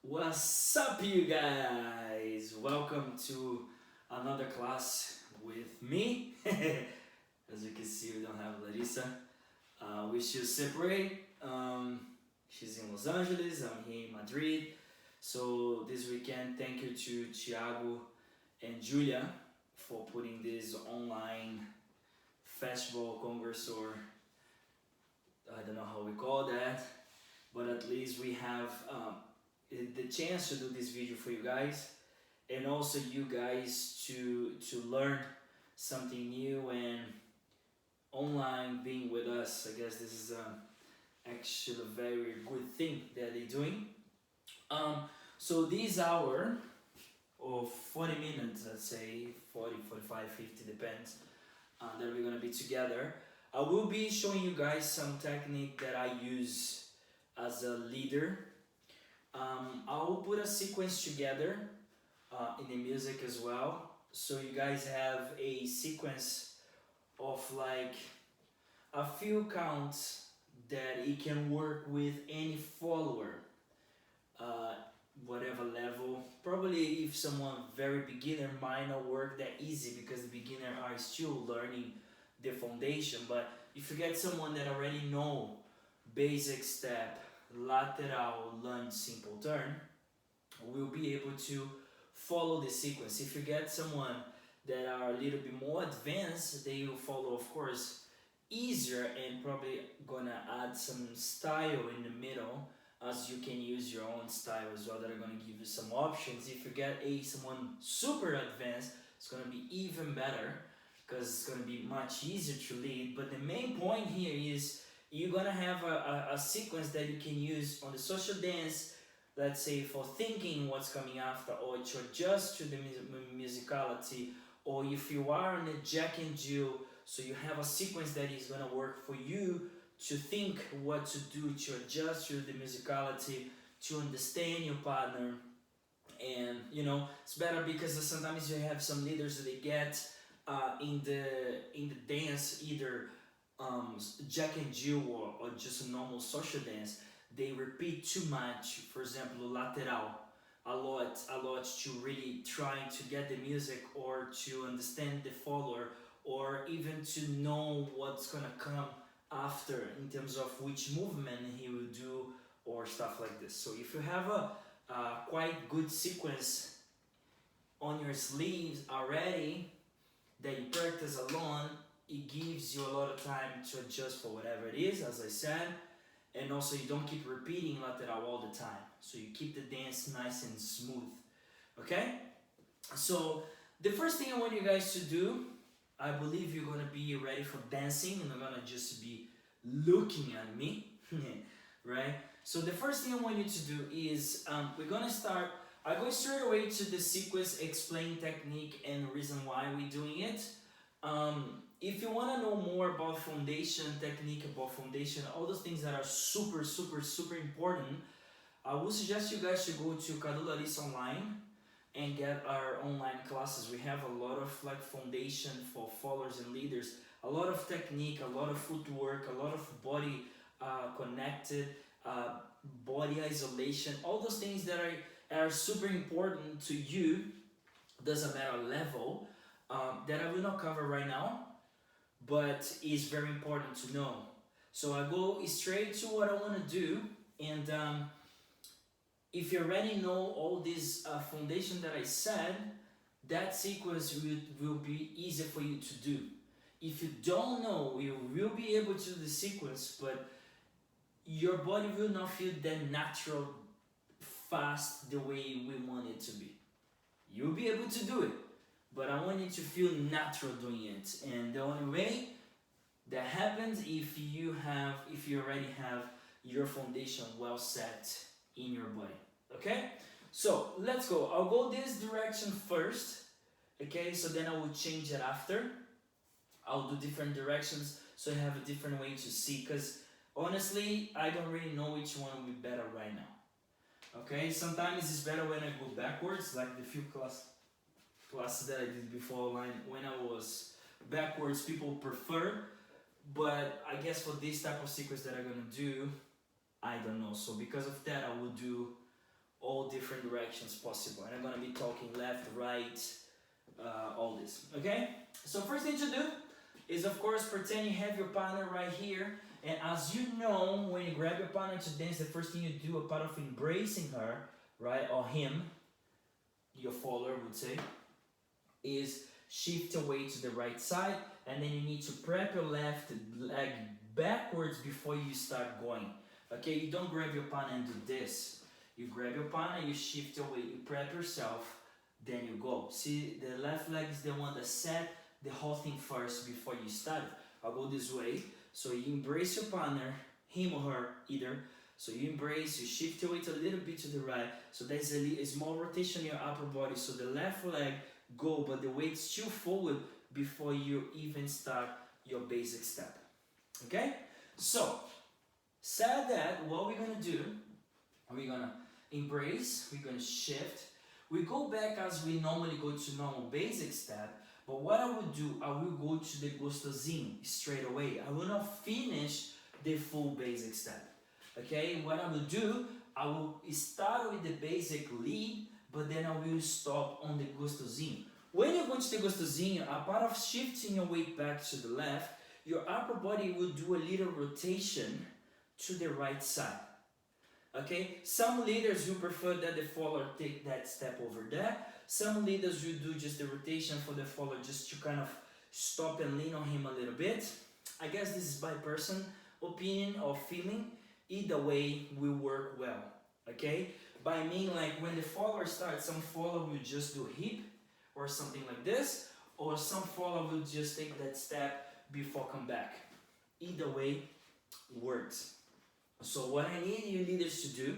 What's up, you guys? Welcome to another class with me. As you can see, we don't have Larissa. We should separate. She's in Los Angeles, I'm here in Madrid. So this weekend, thank you to Thiago and Julia for putting this online festival, congress, or I don't know how we call that, but at least we have the chance to do this video for you guys, and also you guys to learn something new and online being with us. I guess this is actually a very good thing that they're doing. So this hour or 40 minutes, let's say 40, 45, 50, depends, that we're gonna be together. I will be showing you guys some technique that I use as a leader. I will put a sequence together in the music as well, so you guys have a sequence of like a few counts that it can work with any follower, whatever level. Probably if someone very beginner might not work that easy because the beginner are still learning the foundation, but if you get someone that already know basic step, lateral, lunge, simple turn, will be able to follow the sequence. If you get someone that are a little bit more advanced, they will follow, of course, easier, and probably gonna add some style in the middle, as you can use your own style as well that are gonna give you some options. If you get someone super advanced, it's gonna be even better because it's gonna be much easier to lead. But the main point here is you're gonna have a sequence that you can use on the social dance, let's say for thinking what's coming after, or to adjust to the musicality, or if you are on a Jack and Jill, so you have a sequence that is gonna work for you to think what to do, to adjust to the musicality, to understand your partner. And you know, it's better because sometimes you have some leaders that they get in the dance, either Jack and Jill or just a normal social dance, they repeat too much. For example, lateral a lot to really trying to get the music or to understand the follower, or even to know what's gonna come after in terms of which movement he will do or stuff like this. So if you have a quite good sequence on your sleeves already that you practice alone, it gives you a lot of time to adjust for whatever it is, as I said, and also you don't keep repeating lateral all the time, so you keep the dance nice and smooth. Okay, so the first thing I want you guys to do, I believe you're gonna be ready for dancing and not gonna just be looking at me. Right, so the first thing I want you to do is we're gonna start. I go straight away to the sequence, explain technique and reason why we're doing it. If you want to know more about foundation technique, about foundation, all those things that are super important, I would suggest you guys to go to Kadu Larissa online and get our online classes. We have a lot of like foundation for followers and leaders, a lot of technique, a lot of footwork, a lot of body connected, body isolation, all those things that are super important to you, doesn't matter level, that I will not cover right now, but is very important to know. So I go straight to what I want to do, and if you already know all this foundation that I said, that sequence will be easy for you to do. If you don't know, you will be able to do the sequence, but your body will not feel that natural, fast, the way we want it to be. You'll be able to do it, but I want you to feel natural doing it. And the only way that happens if you already have your foundation well set in your body. Okay, so let's go. I'll go this direction first. Okay, so then I will change it after. I'll do different directions so you have a different way to see, because honestly I don't really know which one will be better right now. Okay, sometimes it's better when I go backwards, like the few classes that I did before online. When I was backwards, people prefer, but I guess for this type of sequence that I'm gonna do, I don't know. So because of that, I will do all all different directions possible. And I'm gonna be talking left, right, all this, okay? So first thing to do is, of course, pretend you have your partner right here. And as you know, when you grab your partner to dance, the first thing you do, a part of embracing her, right, or him, your follower would say, is shift away to the right side, and then you need to prep your left leg backwards before you start going. Okay, you don't grab your partner and do this. You grab your partner, you shift away, you prep yourself, then you go. See, the left leg is the one that set the whole thing first before you start. I'll go this way. So you embrace your partner, him or her, either. So you embrace, you shift your weight a little bit to the right. So there's a small rotation in your upper body. So the left leg go, but the weight's still forward before you even start your basic step. Okay? So, said that, what we're gonna do, we're gonna embrace, we're gonna shift. We go back as we normally go to normal basic step. But what I will do, I will go to the gostosinho straight away. I will not finish the full basic step. Okay, what I will do, I will start with the basic lead, but then I will stop on the gostosinho. When you go to the gostosinho, a part of shifting your weight back to the left, your upper body will do a little rotation to the right side. Okay, some leaders will prefer that the follower take that step over there. Some leaders will do just the rotation for the follower just to kind of stop and lean on him a little bit. I guess this is by person opinion or feeling. Either way will work well. Okay, by mean like when the follower starts, some follower will just do hip or something like this, or some follower will just take that step before come back. Either way works. So what I need you leaders to do,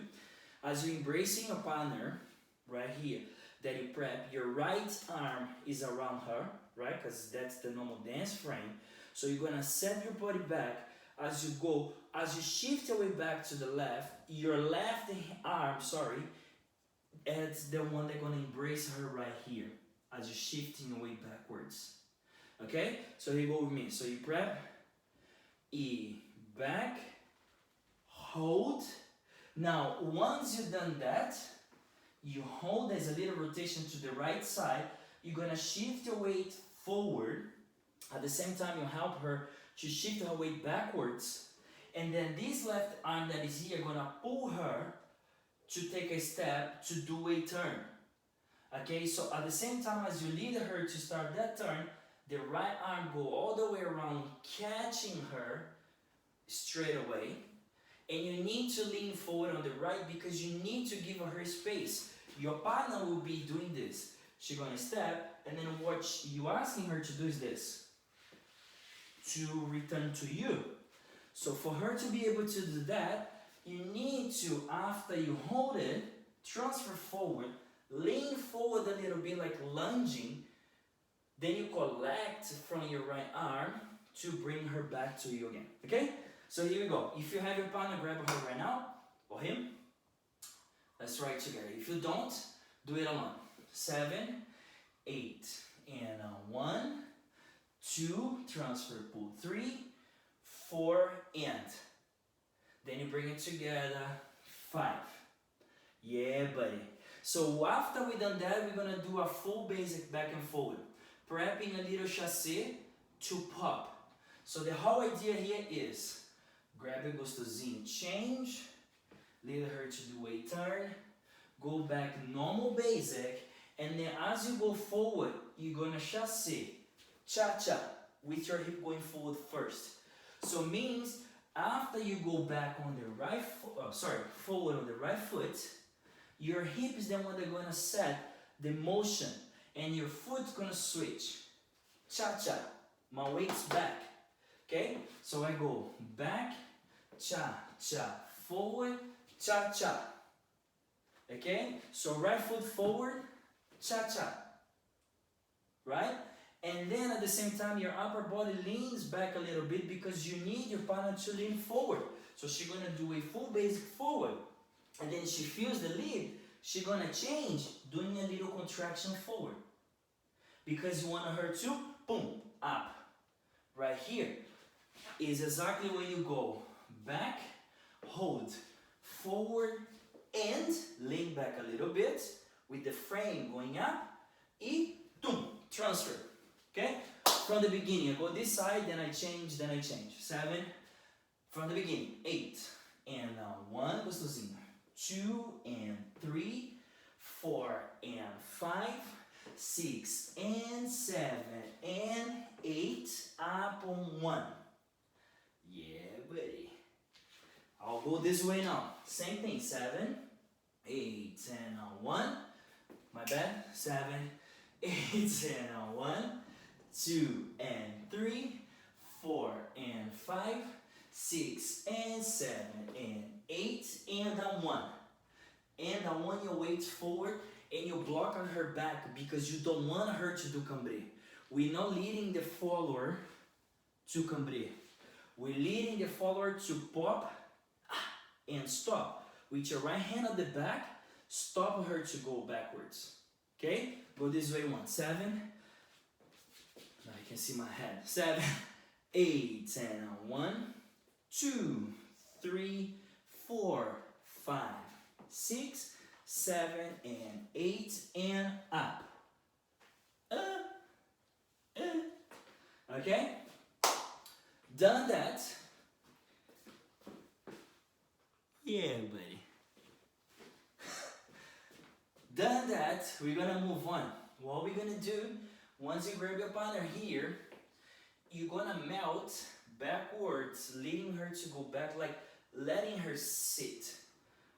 as you're embracing your partner, right here, that you prep, your right arm is around her, right? Because that's the normal dance frame. So you're gonna set your body back as you go, as you shift your way back to the left, your left arm, it's the one that's gonna embrace her right here, as you're shifting your way backwards. Okay? So here you go with me. So you prep, E, back, hold. Now, once you've done that, you hold, there's a little rotation to the right side. You're gonna shift your weight forward. At the same time, you help her to shift her weight backwards. And then this left arm that is here, gonna pull her to take a step to do a turn. Okay, so at the same time as you lead her to start that turn, the right arm go all the way around, catching her straight away. And you need to lean forward on the right because you need to give her space. Your partner will be doing this. She's gonna step, and then what you asking her to do is this. To return to you. So for her to be able to do that, you need to, after you hold it, transfer forward, lean forward a little bit like lunging, then you collect from your right arm to bring her back to you again. Okay? So here we go. If you have your partner, grab her right now, or him. Let's try it together. If you don't, do it alone. 7, 8, and 1, 2, transfer, pull, 3, 4, and. Then you bring it together, 5. Yeah, buddy. So after we done that, we're gonna do a full basic back and forward. Prepping a little chasse to pop. So the whole idea here is, grab a gostosinho, change, lead her to do a turn, go back normal basic, and then as you go forward, you're gonna chasse, cha-cha, with your hip going forward first. So means after you go back on the right foot, forward on the right foot, your hip is the one that's gonna set the motion, and your foot's gonna switch. Cha-cha, my weight's back. Okay, so I go back, cha-cha, forward, cha-cha. Okay, so right foot forward, cha-cha. Right? And then at the same time, your upper body leans back a little bit because you need your partner to lean forward. So she's gonna do a full basic forward. And then she feels the lead, she's gonna change, doing a little contraction forward. Because you want her to, boom, up. Right here is exactly where you go. Back, hold, forward, and lean back a little bit with the frame going up. E, tum, transfer. Okay? From the beginning, I go this side, then I change. 7, from the beginning. 8, and 1, gostosinho. 2, and 3, 4, and 5, 6, and 7, and 8, up on 1. Yeah, buddy. I'll go this way now. Same thing, 7, 8, and 1. My bad. 7, 8, and 1. 2, and 3, 4, and 5, 6, and 7, and 8, and 1. And 1, you weight forward, and you block on her back because you don't want her to do cambré. We're not leading the follower to cambré. We're leading the follower to pop and stop. With your right hand on the back, stop her to go backwards. Okay? Go this way, 1, 7. Now you can see my head. 7, 8, and 1, 2, 3, 4, 5, 6, 7, and 8, and up. Okay? Done that. Yeah, buddy. Done that, we're gonna move on. What we're gonna do, once you grab your partner here, you're gonna melt backwards, leading her to go back, like letting her sit,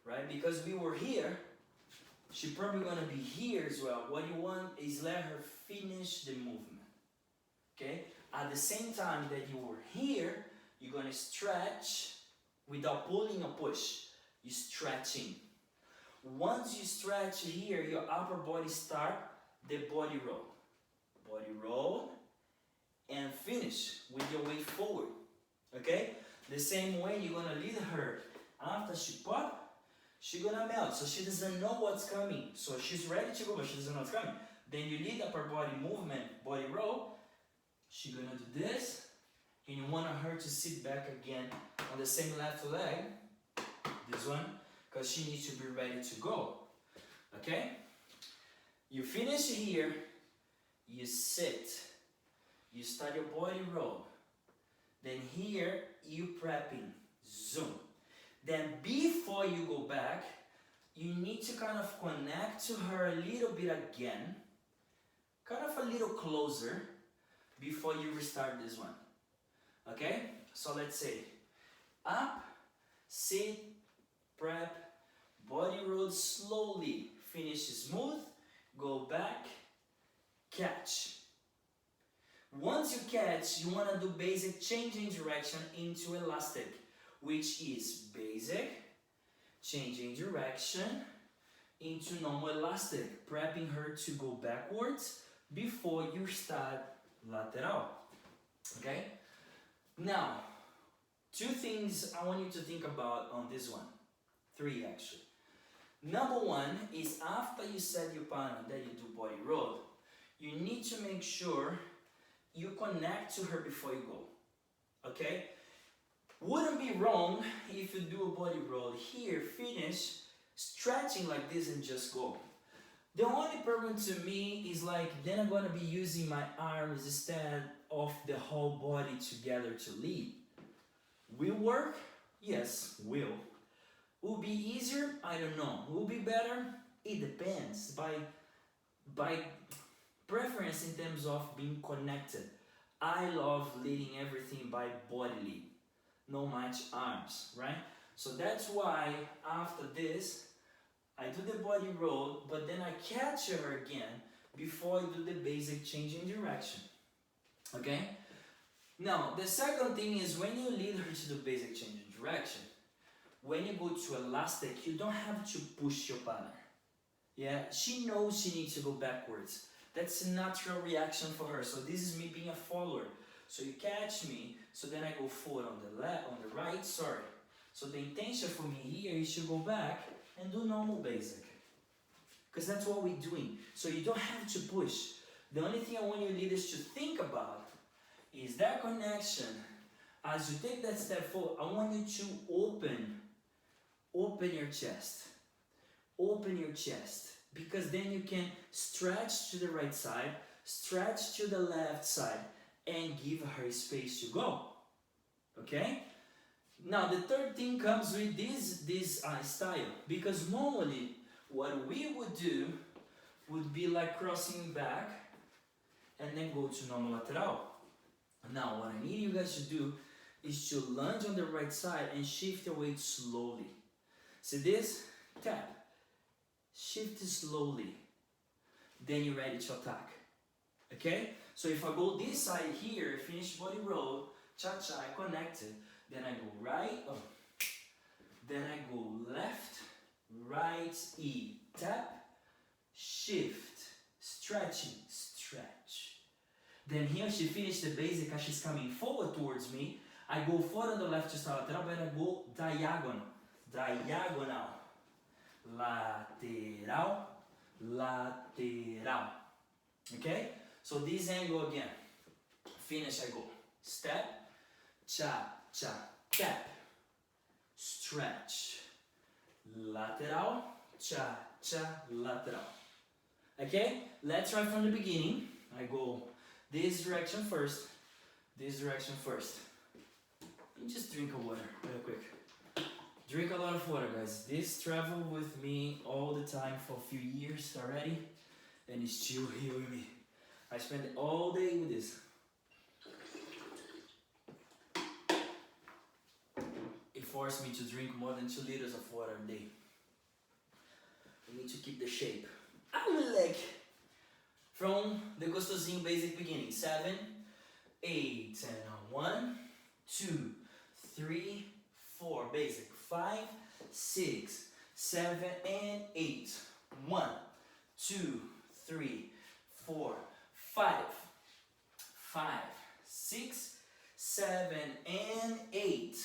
right? Because we were here, she's probably gonna be here as well. What you want is let her finish the movement, okay? At the same time that you were here, you're gonna stretch without pulling or push. You're stretching. Once you stretch here, your upper body start the body roll. Body roll and finish with your weight forward. Okay? The same way you're gonna lead her. After she pop, she's gonna melt. So she doesn't know what's coming. So she's ready to go, but she doesn't know what's coming. Then you lead upper body movement, body roll. She's gonna do this. And you want her to sit back again on the same left leg. This one. Because she needs to be ready to go. Okay? You finish here. You sit. You start your body roll. Then here, you prepping. Zoom. Then before you go back, you need to kind of connect to her a little bit again. Kind of a little closer before you restart this one. Okay? So let's say up, sit, prep, body roll slowly, finish smooth, go back, catch. Once you catch, you want to do basic changing direction into elastic, which is basic, changing direction into normal elastic, prepping her to go backwards before you start lateral. Okay? Now, 2 things I want you to think about on this one. 3 actually. Number 1 is after you set your partner that you do body roll, you need to make sure you connect to her before you go. Okay? Wouldn't be wrong if you do a body roll here, finish, stretching like this and just go. The only problem to me is like, then I'm gonna be using my arms instead of the whole body together to lead. Will work? Yes, will. Will be easier? I don't know. Will be better? It depends. By preference in terms of being connected. I love leading everything by body lead. No much arms, right? So that's why after this, I do the body roll, but then I catch her again before I do the basic change in direction. Okay? Now, the second thing is when you lead her to the basic change in direction, when you go to elastic, you don't have to push your partner. Yeah, she knows she needs to go backwards. That's a natural reaction for her. So this is me being a follower. So you catch me, so then I go forward on the left, on the right, sorry. So the intention for me here is to go back and do normal basic. Because that's what we're doing. So you don't have to push. The only thing I want your leaders to think about is that connection. As you take that step forward, I want you to open your chest. Open open your chest, because then you can stretch to the right side, stretch to the left side, and give her space to go. Okay? Now the third thing comes with this style, because normally what we would do would be like crossing back and then go to normal lateral. Now what I need you guys to do is to lunge on the right side and shift your weight slowly. See this? Tap. Shift slowly. Then you're ready to attack. Okay? So if I go this side here, finish body roll, cha-cha, I connected, then I go right, then I go left, right, E, tap, shift, stretching, stretch. Then here she finished the basic as she's coming forward towards me. I go forward on the left to start lateral, but I go diagonal, diagonal, lateral, lateral. Okay? So this angle again. Finish, I go step, cha, cha, tap, stretch, lateral, cha, cha, lateral. Okay? Let's try from the beginning. I go this direction first, this direction first. Let me just drink a water real quick. Drink a lot of water, guys. This traveled with me all the time for a few years already, and it's still here with me. I spend all day with this. It forced me to drink more than 2 liters of water a day. We need to keep the shape. I will like from the gostosinho basic beginning. 7, 8, and 1, 2, 3, 4. Basic. 5, 6, 7, and 8. 1, 2, 3, 4, 5, 5, 6, 7, and 8.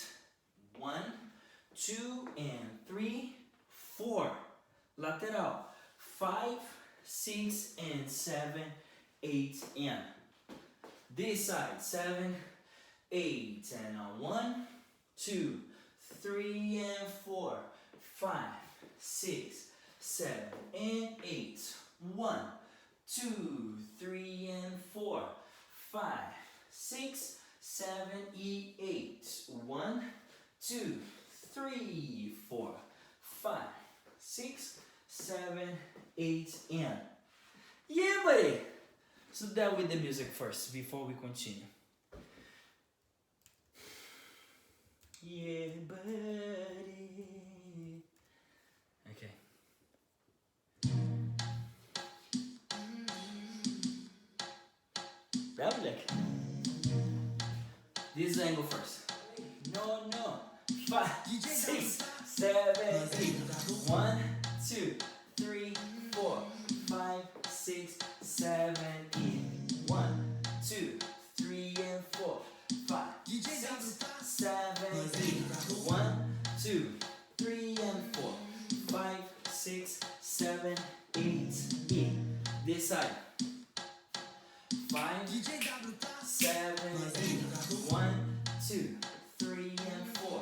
1, 2, and 3, 4. Lateral. 5, 6, and 7, 8, and this side. 7, 8, and 1, 2, 3, and 4, 5, 6, 7, and 8. 1, 2, 3, and 4, 5, 6, 7, 8. 1, 2, 3, 4, 5, 6, 7, 8, and yeah, buddy. So that with the music first before we continue. Yeah, buddy. Okay. That would like. This angle first. No. 5, 6, 7, 8. 1, 2, 3, 4, 5, 6, 7, 8. 1, 2, 3, and 4, 5, 6, 7, 8. 1, 2, 3, and 4, 5, 6, 7, 8. This side. 5, 7, 8. 1, 2, 3, and 4,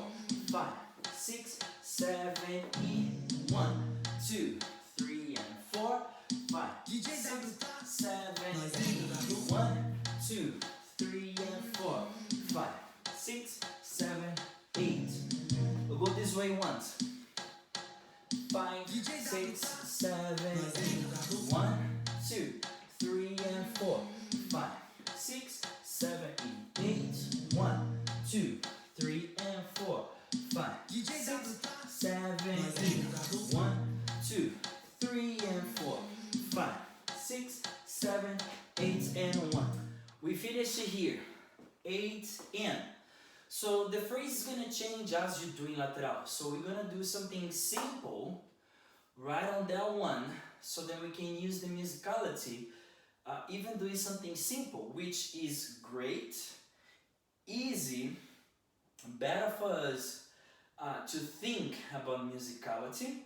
5, 6, 7, 8. 1, 2, 3, and 4, 5, 6, 7, 8. 1, 2, 3, and 4, 5, 6, 7, 8. We'll go this way once. 5, 6, 7, 8. 1, 2, 3, and 4, 5, 6, 7, 8. 1, 2, 3, and 4, 5, 6, 7, 8. 1, 2, 3, and 4, 5, 6, 7, 8, and 1. We finish it here. 8 and. So the phrase is gonna change as you're doing lateral. So we're gonna do something simple right on that one, so that we can use the musicality, even doing something simple, which is great, easy, better for us to think about musicality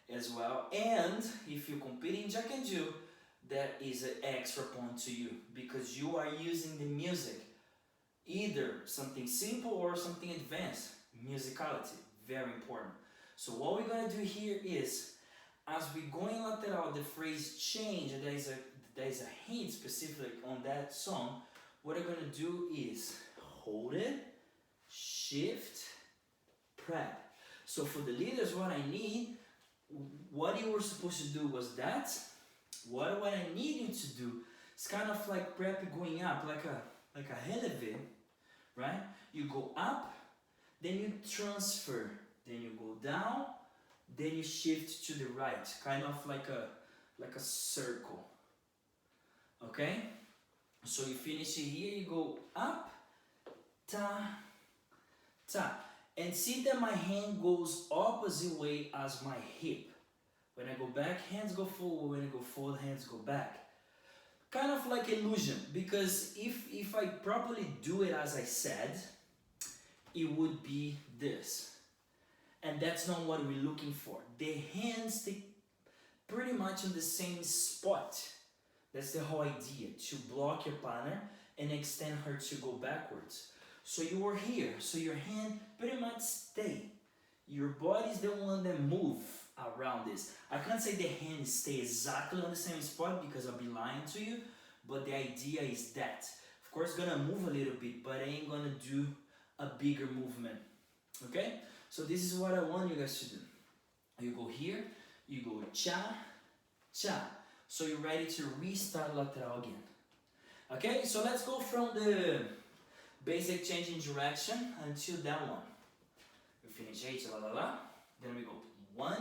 as well. And if you compete in Jakadu, that is an extra point to you, because you are using the music, either something simple or something advanced. Musicality, very important. So what we're gonna do here is, As we going lateral, the phrase change, and there is a hint specific on that song. What I'm gonna do is hold it, shift, prep. So for the leaders, what I need, what you were supposed to do was that. What I need you to do is kind of like prep going up, like a elevator, right? You go up, then you transfer, then you go down, then you shift to the right, kind of like a circle. Okay? So you finish it here, you go up, ta, ta. And see that my hand goes opposite way as my hip. When I go back, hands go forward. When I go forward, hands go back. Kind of like illusion, because if I properly do it as I said, it would be this. And that's not what we're looking for. The hands stay pretty much in the same spot. That's the whole idea, to block your partner and extend her to go backwards. So you are here, so your hand pretty much stay. Your body's the one that move around this. I can't say the hand stay exactly on the same spot because I'll be lying to you, but the idea is that. Of course, gonna move a little bit, but I ain't gonna do a bigger movement, okay? So this is what I want you guys to do. You go here, you go cha, cha. So you're ready to restart lateral again. Okay, so let's go from the basic change in direction until that one. We finish H, la la la. Then we go 1,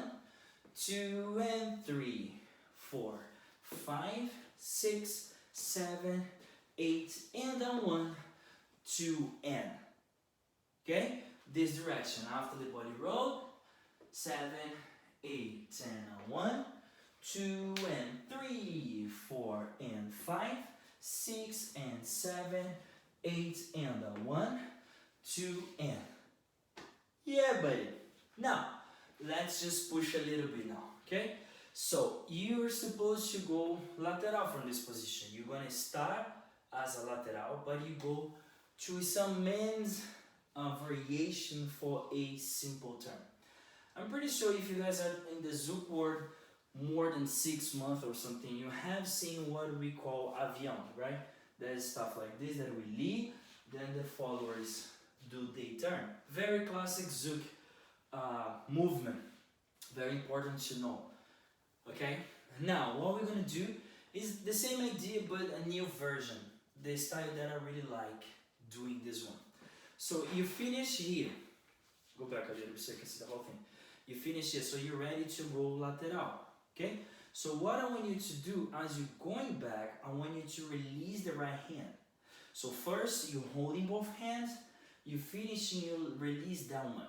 2, and 3, 4, 5, 6, 7, 8, and then 1, 2, and. Okay, this direction after the body roll. 7, 8, and 1, 2, and 3, 4, and 5, 6, and 7, 8, and 1, 2, and. Yeah, buddy. Now, let's just push a little bit now, okay? So, you're supposed to go lateral from this position. You're gonna start as a lateral, but you go to some men's variation for a simple turn. I'm pretty sure if you guys are in the Zouk world more than 6 months or something, you have seen what we call avion, right? There's stuff like this that we lead, then the followers do the turn. Very classic Zouk movement. Very important to know. Okay? Now, what we're gonna do is the same idea but a new version. The style that I really like doing this one. So you finish here. Go back a little bit so you can see the whole thing. You finish here, so you're ready to roll lateral. Okay? So what I want you to do as you're going back, I want you to release the right hand. So first, you're holding both hands. You finish and you release that one.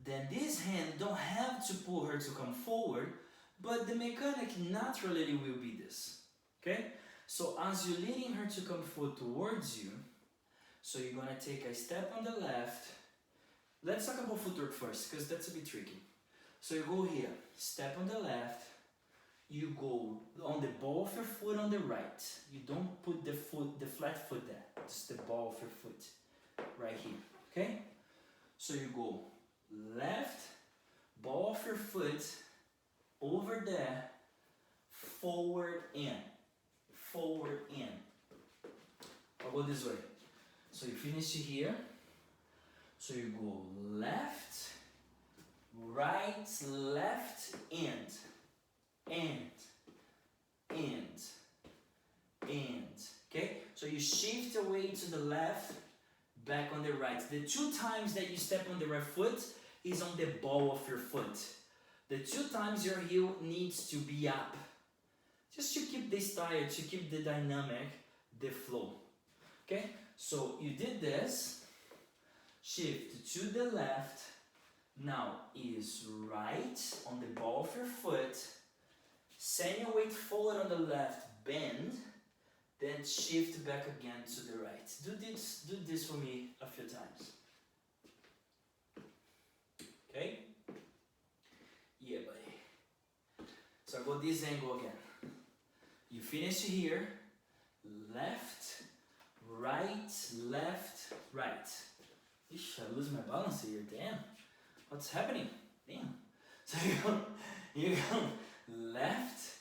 Then this hand don't have to pull her to come forward, but the mechanic naturally will be this. Okay? So as you're leading her to come forward towards you, so you're gonna take a step on the left. Let's talk about footwork first, because that's a bit tricky. So you go here, step on the left, you go on the ball of your foot on the right. You don't put the flat foot there, just the ball of your foot right here, okay? So you go left, ball of your foot over there, forward in, forward in. I'll go this way. So you finish here. So you go left, right, left, and. Okay? So you shift away to the left, back on the right. The 2 times that you step on the right foot is on the ball of your foot. The 2 times your heel needs to be up. Just to keep this style, to keep the dynamic, the flow. Okay? So you did this. Shift to the left. Now is right on the ball of your foot. Send your weight forward on the left, bend. Then shift back again to the right. Do this for me a few times. Okay? Yeah, buddy. So I go this angle again. You finish here. Left, right, left, right. Ish, I lose my balance here. Damn. What's happening? Damn. So You go left,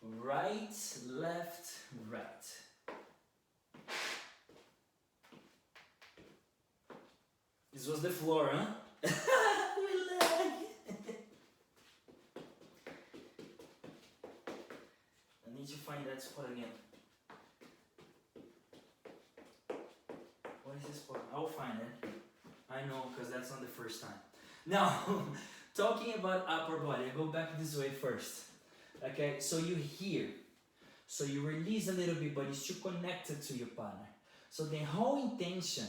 right, left, right. This was the floor, huh? We lag. I need to find that spot again. What is this spot? I'll find it. I know, because that's not the first time. Now, talking about upper body, I go back this way first. Okay, so you hear. So you release a little bit, but it's still connected to your partner. So the whole intention,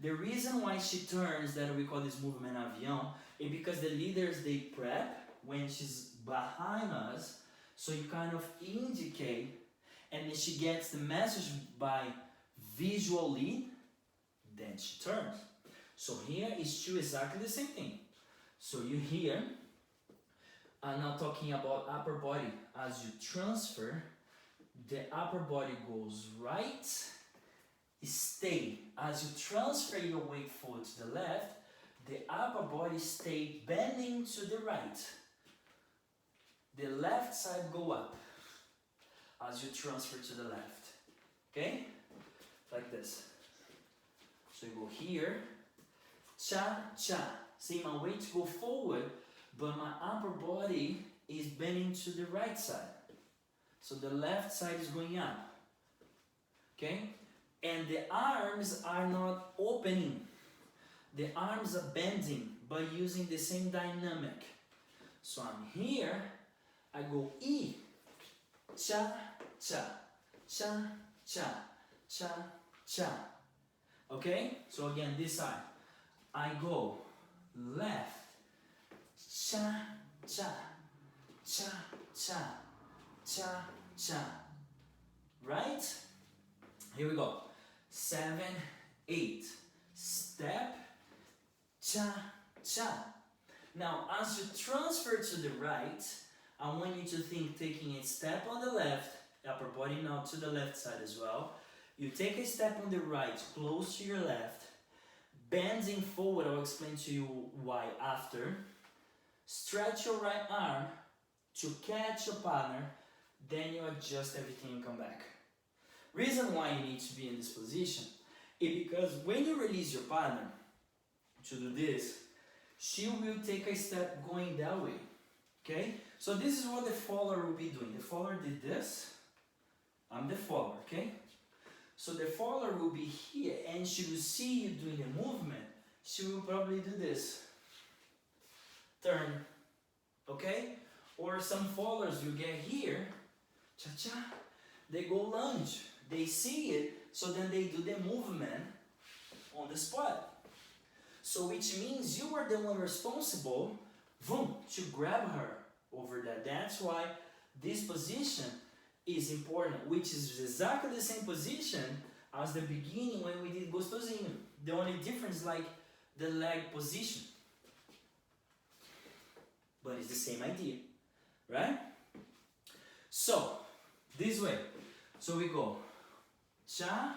the reason why she turns, that we call this movement avion, is because the leaders, they prep when she's behind us. So you kind of indicate, and then she gets the message by visual lead, then she turns. So here is still exactly the same thing. So you hear, I'm now talking about upper body. As you transfer, the upper body goes right, stay. As you transfer your weight forward to the left, the upper body stay bending to the right. The left side go up as you transfer to the left. Okay? Like this. So you go here, cha, cha. See, my weight go forward, but my upper body is bending to the right side. So the left side is going up. Okay? And the arms are not opening. The arms are bending, but using the same dynamic. So I'm here, I go E, cha, cha, cha, cha, cha, cha. Okay? So again, this side. I go left, cha, cha, cha, cha, cha, cha. Right? Here we go. 7, 8. Step, cha, cha. Now, as you transfer to the right, I want you to think taking a step on the left, upper body now to the left side as well. You take a step on the right, close to your left, bending forward. I'll explain to you why after. Stretch your right arm to catch your partner, then you adjust everything and come back. Reason why you need to be in this position is because when you release your partner to do this, she will take a step going that way. Okay? So this is what the follower will be doing. The follower did this. I'm the follower, okay? So the follower will be here and she will see you doing the movement. She will probably do this. Turn. Okay? Or some followers will get here. Cha-cha. They go lunge. They see it, so then they do the movement on the spot. So which means you are the one responsible, boom, to grab her over that. That's why this position is important, which is exactly the same position as the beginning when we did gostosinho. The only difference is like the leg position. But it's the same idea, right? So, this way. So we go cha,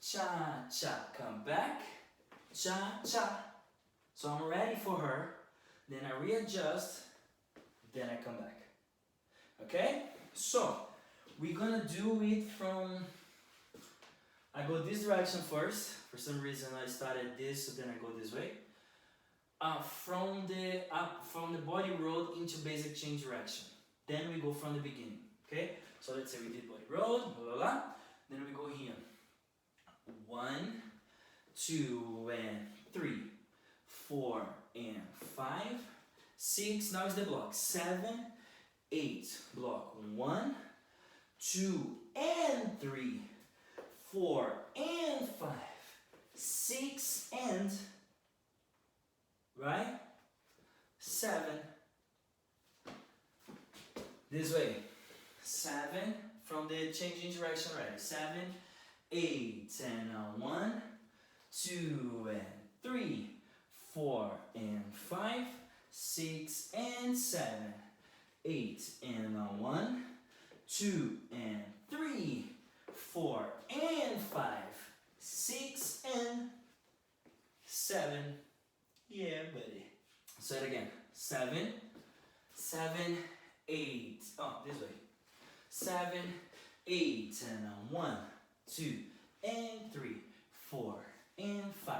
cha, cha, come back, cha, cha. So I'm ready for her, then I readjust, then I come back. Okay? So, we're gonna do it from, I go this direction first. For some reason I started this, so then I go this way. From the body roll into basic chain direction. Then we go from the beginning. Okay? So let's say we did body roll, blah, blah, blah. Then we go here. 1, 2, and 3, 4, and 5, 6. Now is the block. 7, 8. Block 1, 2, and 3, 4, and 5, 6, and right? 7. This way. 7 from the changing direction, right? 7, 8, and 1, 2, and 3, 4, and 5, 6, and 7, 8, and 1, 2, and 3, 4, and 5, 6, and 7. Yeah, buddy. Say it again. 7, 7, 8. Oh, this way. 7, 8, and 1, 2, and 3, 4, and 5,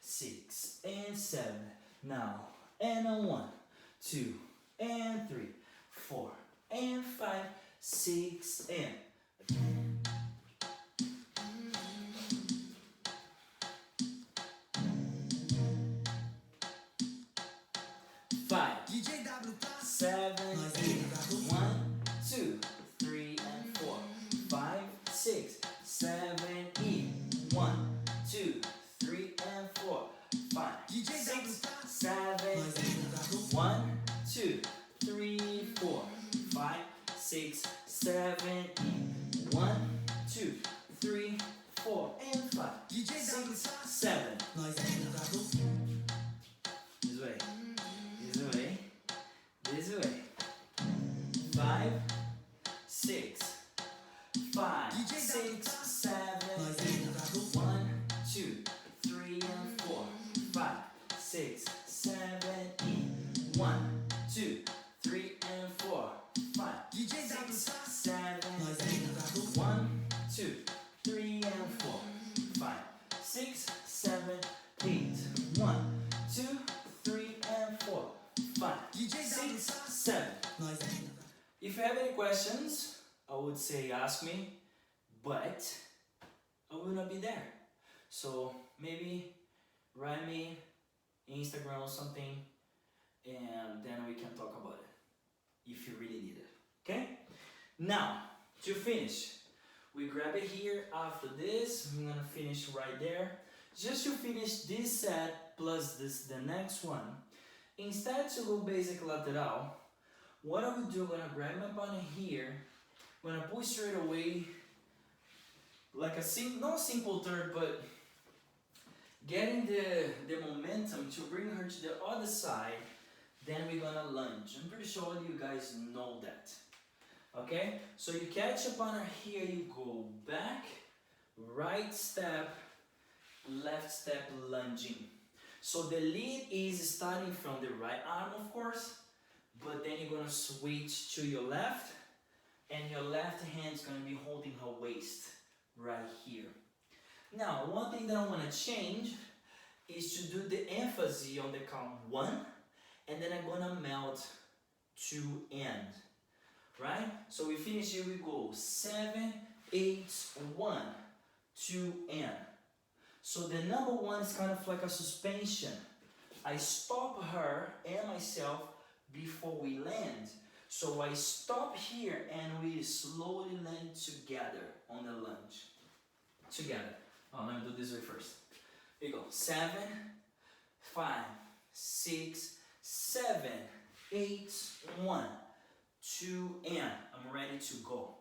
6, and 7. Now, and 1, 2, and 3, 4, and 5, 6, and again. 5, 7, 8, 1, 2, 3, and 4, 5, 6, 7, 8, 1, 2, 3, and 4, 5, 6, 7, 8, 1, 2, 3, 4, 5, 6, 7, 8, 1, 2, 3, 4, and 5, 6, 7. This way. This way. This way. 5, 6, 5, 6, 7, 8, 1, 2, 3, and 4, 5, 6, 7, 8, 1, 2, 3, and 4, 5, 6, 7, 8, 1, 2, 3, and 4, 5, 6, 7, 8, 1, 2, 3, and 4, 5, 6, 7. If you have any questions, I would say ask me, but I will not be there. So maybe write me Instagram or something, and then we can talk about it if you really need it. Okay? Now, to finish, we grab it here. After this, I'm gonna finish right there. Just to finish this set plus the next one, instead to go basic lateral, what I will do, I'm gonna grab my partner here, I'm gonna pull straight away, like a not simple turn, but getting the momentum to bring her to the other side. Then we're gonna lunge. I'm pretty sure you guys know that. Okay? So you catch your partner here, you go back, right step, left step, lunging. So the lead is starting from the right arm, of course, but then you're gonna switch to your left, and your left hand's gonna be holding her waist right here. Now, one thing that I wanna change is to do the emphasis on the count 1, and then I'm gonna melt to end, right? So we finish here, we go 7, 8, 1, 2, end. So the number 1 is kind of like a suspension. I stop her and myself before we land. So I stop here and we slowly land together on the lunge. Together. Oh, let me do this way first. Here you go. 7, 5, 6, 7, 8, 1, 2, and I'm ready to go.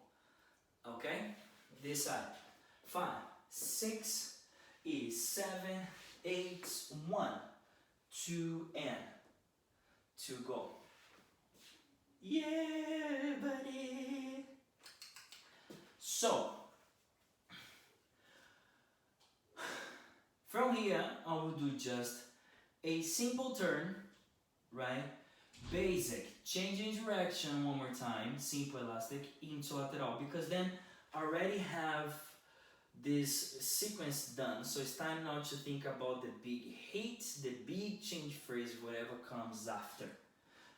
Okay? This side. 5, 6, 7, 8, 1, 2, and to go. Yeah, buddy. So from here, I will do just a simple turn, right? Basic, changing direction one more time, simple elastic into lateral, because then I already have this sequence done. So it's time now to think about the big hit, the big change phrase, whatever comes after.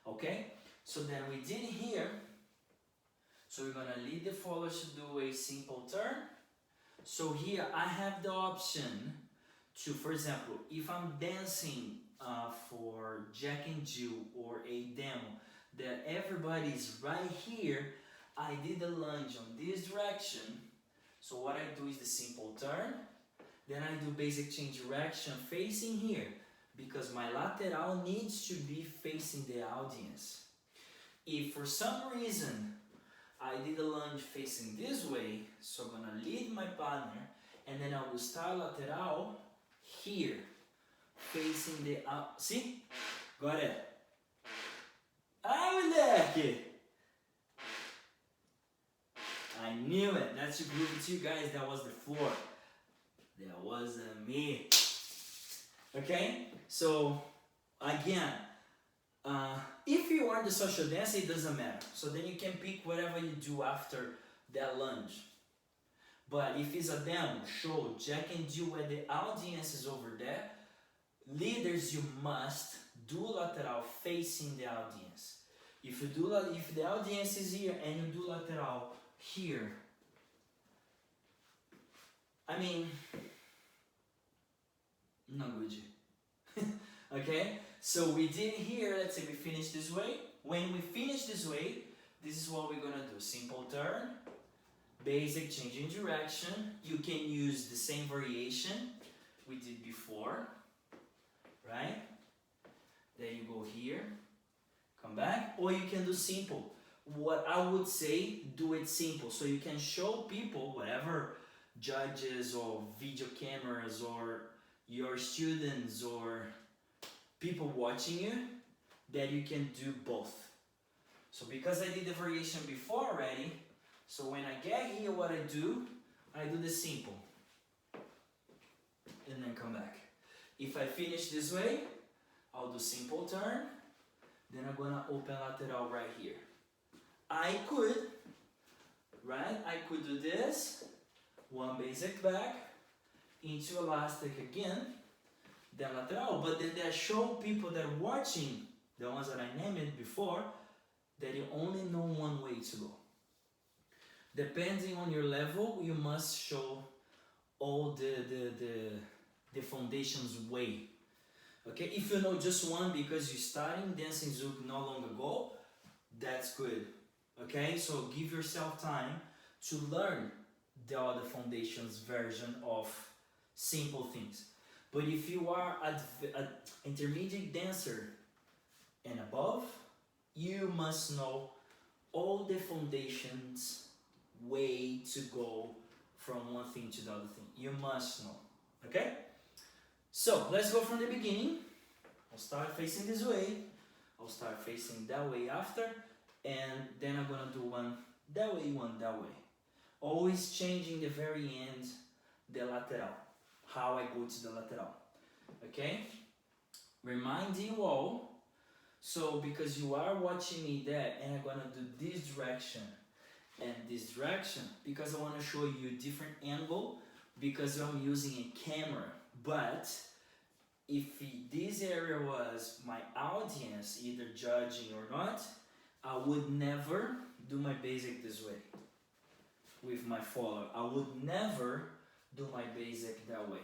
Okay? So then we did here. So we're gonna lead the followers to do a simple turn. So here I have the option to, for example, if I'm dancing for Jack and Jill or a demo that everybody's right here, I did the lunge on this direction. So what I do is the simple turn, then I do basic change direction facing here, because my lateral needs to be facing the audience. If for some reason I did a lunge facing this way, so I'm gonna lead my partner, and then I will start lateral here, facing the out. See? Got it. Ah, moleque! I knew it. That should prove it to you guys. That was the floor. That wasn't me. Okay? So, again, If you are the social dancer, it doesn't matter. So then you can pick whatever you do after that lunge. But if it's a demo, show, Jack and Jill where the audience is over there, leaders, you must do lateral facing the audience. If the audience is here and you do lateral here, I mean, not good. Okay? So we did here, let's say we finish this way. When we finish this way, this is what we're gonna do. Simple turn, basic change in direction. You can use the same variation we did before, right? Then you go here, come back, or you can do simple. What I would say, do it simple. So you can show people, whatever judges or video cameras or your students or people watching you, that you can do both. So because I did the variation before already, so when I get here, what I do the simple. And then come back. If I finish this way, I'll do simple turn, then I'm gonna open lateral right here. I could do this, one basic back, into elastic again, then lateral, but then that show people that are watching, the ones that I named before, that you only know one way to go. Depending on your level, you must show all the foundations way. Okay, if you know just one because you're starting dancing Zouk not long ago, that's good. Okay, so give yourself time to learn the other foundations version of simple things. But if you are an intermediate dancer and above, you must know all the foundations way to go from one thing to the other thing. You must know, okay? So let's go from the beginning. I'll start facing this way, I'll start facing that way after, and then I'm gonna do one that way, one that way. Always changing the very end, the lateral, how I go to the lateral, okay? Remind you all, so because you are watching me there, and I'm gonna do this direction and this direction, because I wanna show you different angle, because I'm using a camera. But if this area was my audience, either judging or not, I would never do my basic this way with my follower. I would never do my basic that way,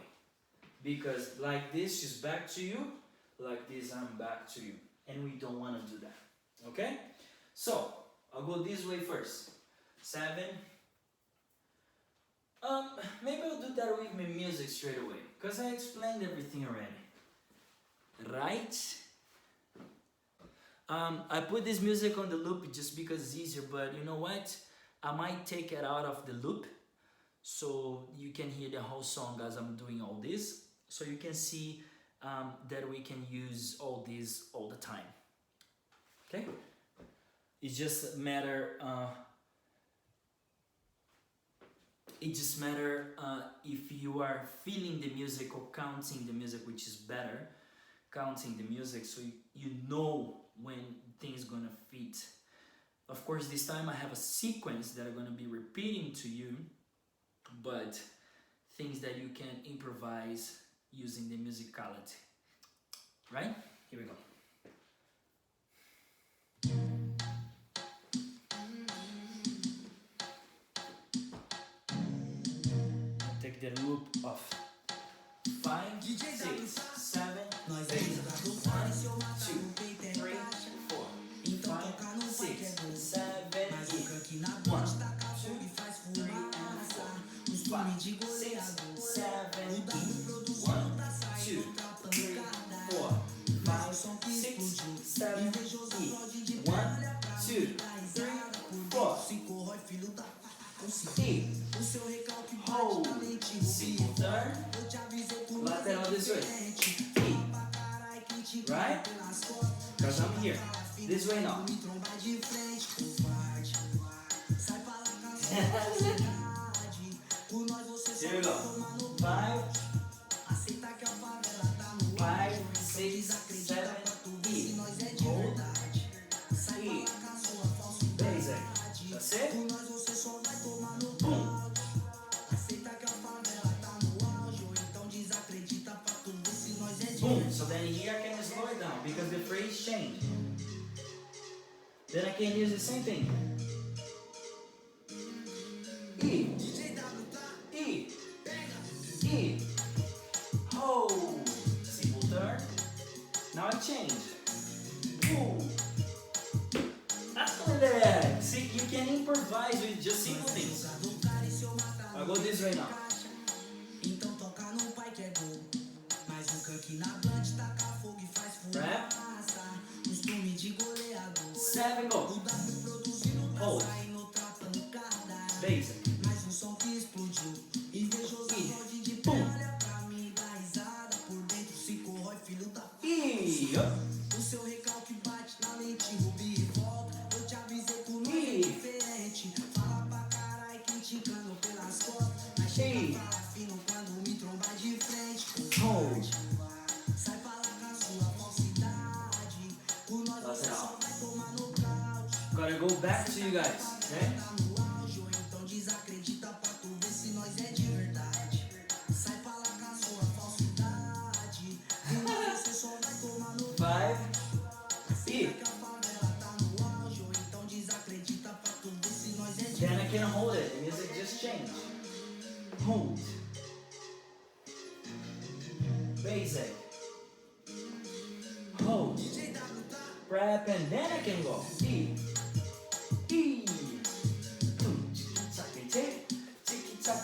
because like this, she's back to you, like this, I'm back to you, and we don't want to do that. Okay, so I'll go this way first. 7. Maybe I'll do that with my music straight away, because I explained everything already, right? I put this music on the loop just because it's easier, but you know what? I might take it out of the loop so you can hear the whole song as I'm doing all this, so you can see that we can use all this all the time. Okay? It just matter. It just matter if you are feeling the music or counting the music, which is better. Counting the music so you know when things gonna fit. Of course, this time I have a sequence that I'm gonna be repeating to you, but things that you can improvise using the musicality. Right? Here we go. Take the loop of 5, 6, 7, 8, 1, 2, 3, 4, 5, 6, 7, 8, 1, 2, 3, and 4, 5, 6, 7, 8, 1, 2, 3, 4, 5, 6, 7, 8, 1, 2, 3, 4, 8, hold, simple turn, lateral this way, 8, right? Because I'm here, this way now. Here we go, 5, 6, 7, 8, hold, it. Boom. Boom. So then here I can slow it down because the phrase changed. Then I can use the same thing. E. E. E. Hold. Simple turn. Now I change. Ooh. See, you can improvise with just simple things. I'll go this way now. Rap. 7, go. Hold. Basic. E. Boom. E. Up. Gotta go back to you guys, okay? 5. E. Then I can hold it. The music just changed. Hold. Basic. Hold. Prep, and then I can go. E. E. Boom. Tick, ticky tack,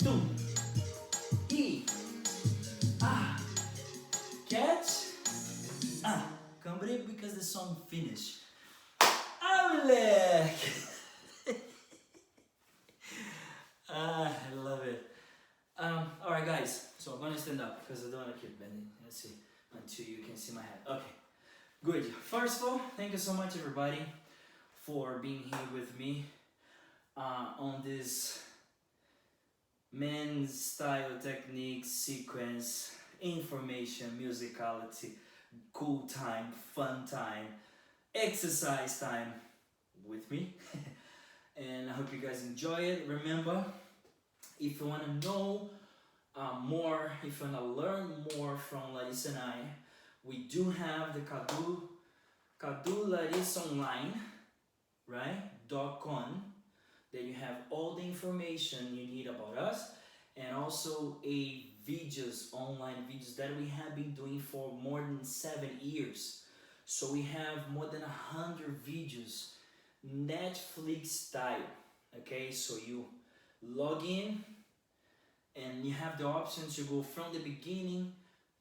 boom. E. Ah. Catch. Ah. Come break because the song finished. Ah, moleque. I love it. Alright guys, so I'm gonna stand up because I don't want to keep bending. Let's see, until you can see my head. Okay, good. First of all, thank you so much everybody for being here with me on this men's style techniques sequence, information, musicality, cool time, fun time, exercise time with me. And I hope you guys enjoy it. Remember, if you want to know more, if you want to learn more from Larissa and I, we do have the Kadu Larissa online, right? .com. That you have all the information you need about us, and also online videos that we have been doing for more than 7 years. So we have more than 100 videos, Netflix style. Okay, so you log in and you have the option to go from the beginning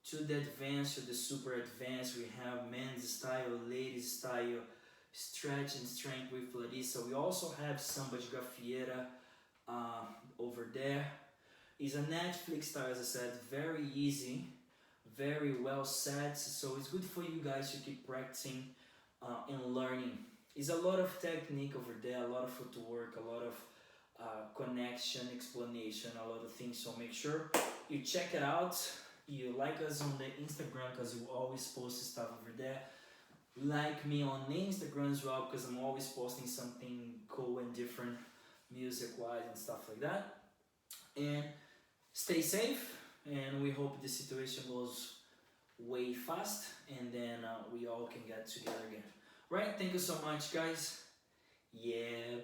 to the advanced, to the super advanced. We have men's style, ladies style, stretch and strength with Larissa. We also have Samba de Gafieira over there. It's a Netflix style, as I said, very easy, very well set. So it's good for you guys to keep practicing and learning. It's a lot of technique over there, a lot of footwork, a lot of connection, explanation, a lot of things. So make sure you check it out. You like us on the Instagram because we always post stuff over there. Like me on the Instagram as well because I'm always posting something cool and different music wise and stuff like that. And stay safe, and we hope the situation goes way fast and then we all can get together again. Right, thank you so much guys. Yeah.